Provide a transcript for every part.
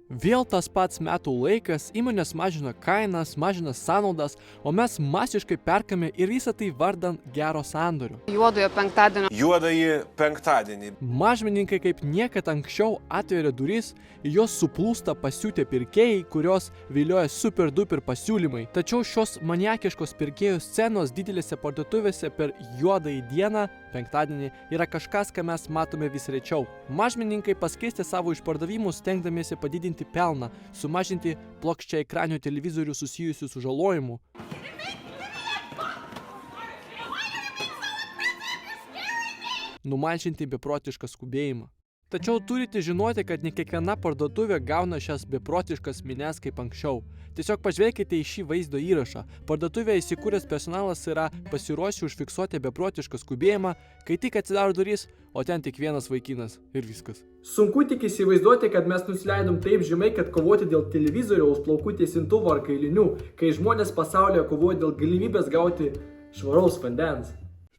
Vėl tas pats metų laikas, įmonės mažina kainas, mažina sąnaudas, o mes masiškai perkame ir visą tai vardan gero sandorio. Juodojo penktadienio. Juodąjį penktadienį. Mažmenininkai kaip niekad anksčiau atveria duris, į jos suplūsta pasiūtę pirkėjai, kurios vilioja super duper pasiūlymai. Tačiau šios maniakiškos pirkėjų scenos didelėse parduotuvėse per juodąjį dieną, penktadienį, yra kažkas, ką mes matome vis rečiau. Mažmenininkai paskirstė savo išpardavimus, stengdamiesi padidinti pelną, sumažinti plokščiai ekraninių televizorių susijusių su žalojimu. Numalšinti beprotišką skubėjimą. Tačiau turite žinoti, kad ne kiekviena parduotuvė gauna šias beprotiškas minias kaip anksčiau. Tiesiog pažvelkite į šį vaizdo įrašą. Parduotuvėje įsikūręs personalas yra pasiruošę užfiksuoti beprotišką skubėjimą, kai tik atsidaro durys, o ten tik vienas vaikinas ir viskas. Sunku tik įsivaizduoti, kad mes nusileidom taip žemai, kad kovoti dėl televizoriaus, plaukų tiesintuvo ar kailinių, kai žmonės pasaulyje kovoja dėl galimybės gauti švaraus vandens.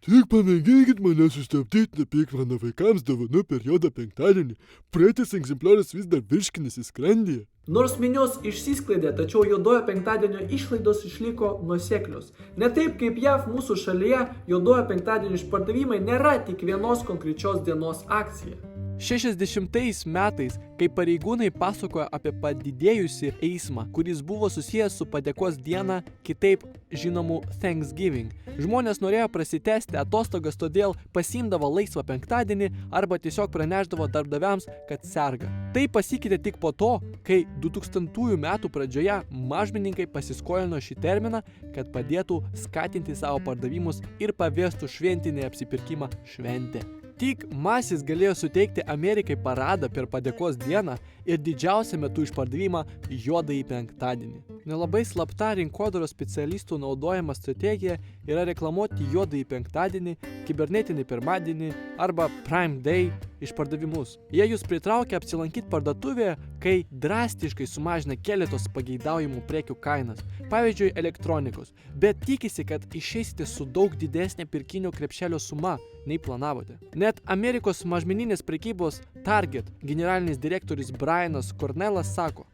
Tik pamėginkit mane sustabdyti, nepyk mano vaikams dovanų per juodą penktadienį. Praeitas egzempliorius vis dar virškinasi skrandyje. Nors minios išsiskleidė, tačiau juodojo penktadienio išlaidos išliko nuoseklios. Ne taip kaip JAV mūsų šalyje, juodojo penktadienio išpardavimai nėra tik vienos konkrečios dienos akcija. 60 metais, kai pareigūnai pasakojo apie padidėjusį eismą, kuris buvo susijęs su padėkos diena, kitaip žinomų Thanksgiving. Žmonės norėjo prasitęsti atostogas, todėl pasiimdavo laisvą penktadienį arba tiesiog praneždavo darbdaviams, kad serga. Tai pasikeitė tik po to, kai 2000 metų pradžioje mažmenininkai pasiskolino šį terminą, kad padėtų skatinti savo pardavimus ir pavirstų šventinį apsipirkimą šventę. Tik Macy's galėjo suteikti Amerikai paradą per padėkos dieną ir didžiausią metų išpardavimą juodąjį penktadienį. Nelabai slapta rinkodaros specialistų naudojama strategija yra reklamuoti juodąjį penktadienį, kibernetinį pirmadienį arba Prime Day išpardavimus. Jie jūs pritraukia apsilankyti parduotuvėje, kai drastiškai sumažina keletos pageidaujamų prekių kainas, pavyzdžiui elektronikos, bet tikisi, kad išeisite su daug didesnė pirkinio krepšelio suma, nei planavote. Net Amerikos mažmeninės prekybos Target generalinis direktorius Brianas Cornellas sako: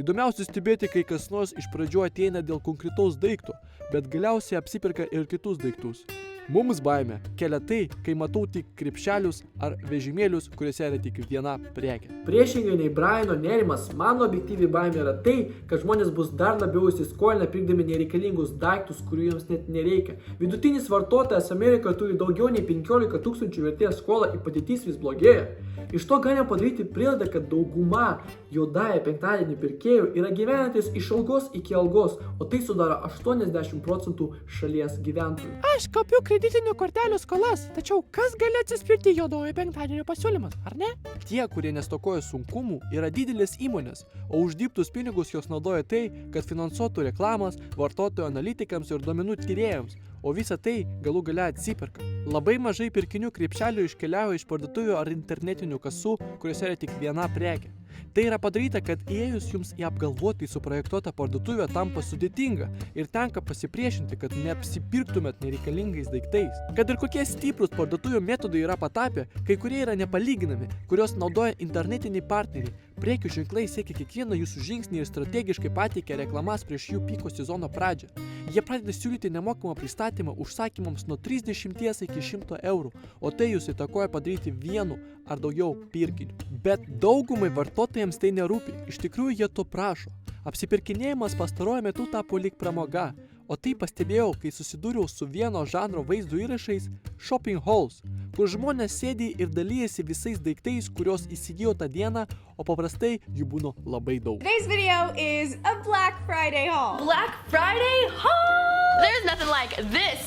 įdomiausia stebėti, kai kas nors iš pradžių ateina dėl konkretaus daikto, bet galiausiai apsiperka ir kitus daiktus. Mums baimė kelia tai, kai matau tik krepšelius ar vežimėlius, kuriuose yra tik viena prekė. Priešingai nei Briano nerimas, mano objektyviai baimė yra tai, kad žmonės bus dar labiau įsiskolinę pirkdami nereikalingus daiktus, kurių jiems net nereikia. Vidutinis vartotojas Amerikoje turi daugiau nei 15 000 vertės skolą ir padėtis vis blogėja. Iš to galima padaryti prielaidą, kad dauguma juodąją penktadienį pirkėjų yra gyvenantys iš algos iki algos, o tai sudaro 80% šalies gyventojų. Aš kaupiu kreditinių kortelių skolas, tačiau kas gali atsispirti juodojo penktadienio pasiūlymas, ar ne? Tie, kurie nestokoja sunkumų, yra didelės įmonės, o uždirbtus pinigus jos naudoja tai, kad finansuotų reklamas, vartotojų analitikams ir duomenų tyrėjams, o visa tai galų gale atsiperka. Labai mažai pirkinių krepšelių iškeliauja iš parduotuvių ar internetinių kasų, kuriuose yra tik viena prekė. Tai yra padaryta, kad įėjus jums į apgalvotai suprojektuotą parduotuvę tampa sudėtinga ir tenka pasipriešinti, kad neapsipirktumėt nereikalingais daiktais. Kad ir kokie stiprus parduotuvių metodai yra patapę, kai kurie yra nepalyginami, kurios naudoja internetiniai partneriai. Prekių ženklai siekia kiekvieną jūsų žingsnį ir strategiškai pateikia reklamas prieš jų piko sezono pradžią. Jie pradeda siūlyti nemokamą pristatymą užsakymams nuo 30 iki 100 eurų, o tai jūs įtakoja padaryti vienu ar daugiau pirkinių. Bet daugumai vartotojams tai nerūpi, iš tikrųjų jie to prašo. Apsipirkinėjimas pastaruoju metu tapo lyg pramoga, o tai pastebėjau, kai susidūriau su vieno žanro vaizdo įrašais shopping hauls, kur žmonės sėdi ir dalyjasi visais daiktais, kurios įsigijo tą dieną, o paprastai jų būna labai daug. Today's video is a Black Friday haul. Black Friday haul! There's nothing like this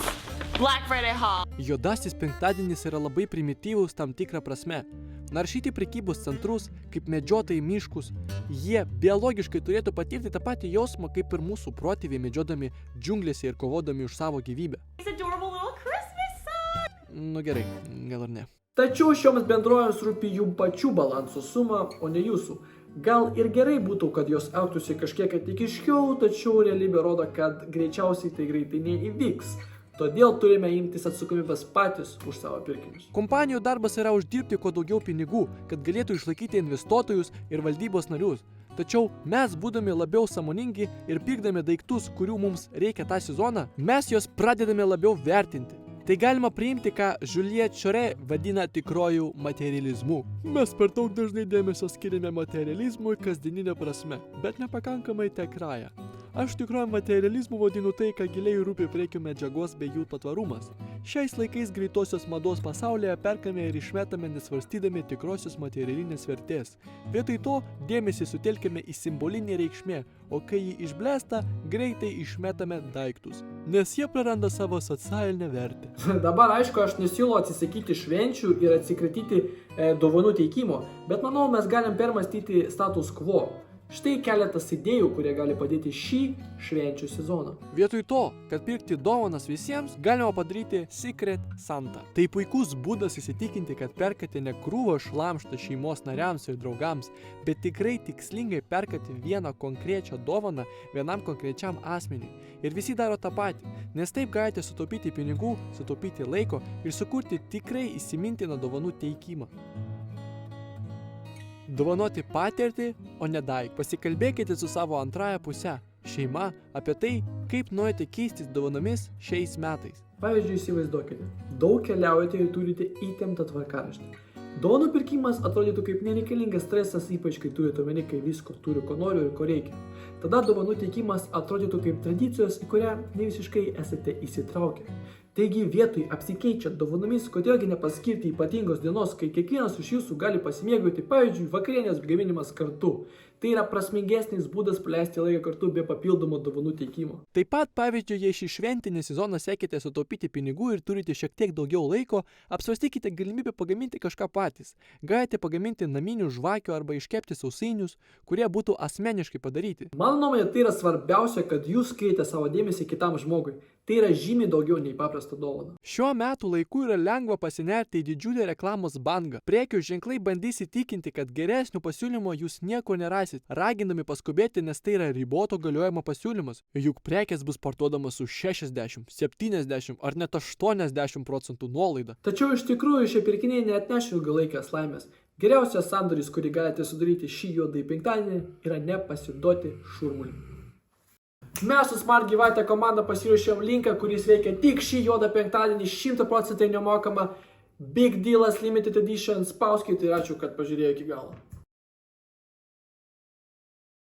Black Friday haul. Juodasis penktadienis yra labai primityvus tam tikrą prasme. Naršyti prekybos centrus, kaip medžiotojai miškus, jie biologiškai turėtų patirti tą patį jausmą, kaip ir mūsų protėviai medžiodami džiunglėse ir kovodami už savo gyvybę. It's adorable little Christmas song. Nu gerai, gal ir ne. Tačiau šioms bendrovėms rūpi jų pačių balanso suma, o ne jūsų. Gal ir gerai būtų, kad jos elgtųsi kažkiek atikiškiau, tačiau realybė rodo, kad greičiausiai tai greitai neįvyks. Todėl turime imtis atsakomybės patys už savo pirkinius. Kompanijų darbas yra uždirbti kuo daugiau pinigų, kad galėtų išlaikyti investuotojus ir valdybos narius. Tačiau mes, būdami labiau sąmoningi ir pirkdami daiktus, kurių mums reikia tą sezoną, mes juos pradedame labiau vertinti. Tai galima priimti, ką Juliette Chore vadina tikrojų materializmu. Mes per daug dažnai dėmesio skiriame materializmui kasdieninė prasme, bet nepakankamai tikrąją. Aš tikrojų materializmu vadinu tai, ką giliai rūpi prekių medžiagos bei jų patvarumas. Šiais laikais greitosios mados pasaulyje perkame ir išmetame nesvarstydami tikrosios materialinės vertės. Vietoj to dėmesį sutelkime į simbolinį reikšmę, o kai jį išblėsta, greitai išmetame daiktus, nes jie praranda savo socialinę vertę. Dabar, aišku, aš nesiūlau atsisakyti švenčių ir atsikratyti dovanų teikimo, bet manau, mes galim permastyti status quo. Štai keletas idėjų, kurie gali padėti šį švenčių sezoną. Vietoj to, kad pirkti dovanas visiems, galima padaryti Secret Santa. Tai puikus būdas įsitikinti, kad perkate ne krūvą šlamštą šeimos nariams ir draugams, bet tikrai tikslingai perkate vieną konkrečią dovaną vienam konkrečiam asmeniui. Ir visi daro tą patį, nes taip galite sutaupyti pinigų, sutaupyti laiko ir sukurti tikrai įsimintiną dovanų teikimą. Dovanoti patirtį, o ne daiktą. Pasikalbėkite su savo antrąja puse, šeima, apie tai, kaip norite keistis dovanomis šiais metais. Pavyzdžiui, įsivaizduokite, daug keliaujate ir turite įtemptą tvarkaraštį. Dovanų pirkimas atrodytų kaip nereikalingas stresas, ypač kai turite omeny, kai visko turiu, ko noriu ir ko reikia. Tada dovanų teikimas atrodytų kaip tradicijos, į kurią ne visiškai esate įsitraukę. Taigi vietoj apsikeičiant dovanomis, kodėlgi nepaskirti ypatingos dienos, kai kiekvienas iš jūsų gali pasimėgauti, pavyzdžiui, vakarienės gaminimas kartu. Tai yra prasmingesnis būdas praleisti laiką kartu be papildomo dovanų teikimo. Taip pat, pavyzdžiui, jei šį šventinį sezoną siekite sutaupyti pinigų ir turite šiek tiek daugiau laiko, apsvarstykite galimybę pagaminti kažką patys. Galite pagaminti naminių žvakių arba iškepti sausainius, kurie būtų asmeniškai padaryti. Mano nuomonė, tai yra svarbiausia, kad jūs skiriate savo dėmesį kitam žmogui. Tai yra žymiai daugiau nei paprasta dovana. Šiuo metu laiku yra lengva pasinerti į didžiulę reklamos bangą. Prekių ženklai bandys įtikinti, kad geresnių pasiūlymo jūs nieko nerasit, raginami paskubėti, nes tai yra riboto galiojimo pasiūlymas. Juk prekės bus parduodamas už 60, 70 ar net 80% nuolaidą. Tačiau iš tikrųjų šie pirkiniai neatneš ilgalaikės laimės. Geriausias sandoris, kurį galite sudaryti šį juodąjį penktadienį, yra nepasiduoti šurmuliui. Mes su Smart Gyvatė komanda pasiruošėm linką, kuris veikia tik šį juodą penktadienį, 100% nemokama. Big Dealas Limited Edition, spauskite ir ačiū, kad pažiūrėjo iki galo.